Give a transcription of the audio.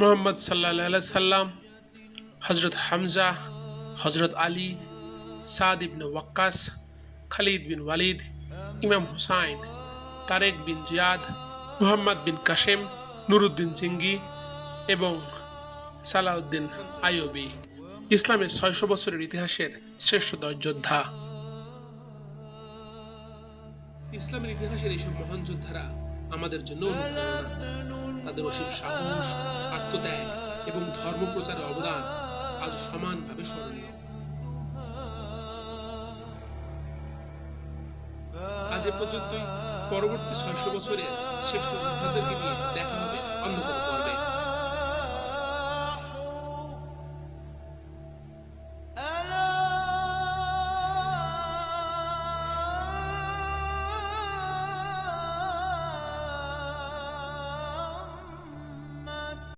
মোহাম্মদ সাল্লাল্লাহু আলাইহি সাল্লাম, হজরত হামজা, হজরত আলী, সাদ ইবনে ওয়াক্কাস, খালিদ বিন ওয়ালিদ, ইমাম হুসাইন, তারেক বিন জিয়াদ, মুহাম্মদ বিন কাসেম, নুরুদ্দিন জিঙ্গি এবং সালাউদ্দিন আইয়ুবী ইসলামের ৬০০ বছরের ইতিহাসের শ্রেষ্ঠ ১০ যোদ্ধা। ইসলামের ইতিহাসের এইসব মহান যোদ্ধারা আমাদের জন্য অনুপ্রেরণা। তাদের অসীম সাহস, আত্মত্যাগ এবং ধর্ম প্রচারের অবদান আজ সমানভাবে স্মরণীয়। আজ এ পর্যন্তই। পরবর্তী ৬০০ বছরের শ্রেষ্ঠ যোদ্ধাদেরকে নিয়ে দেখা হবে অন্য কোনো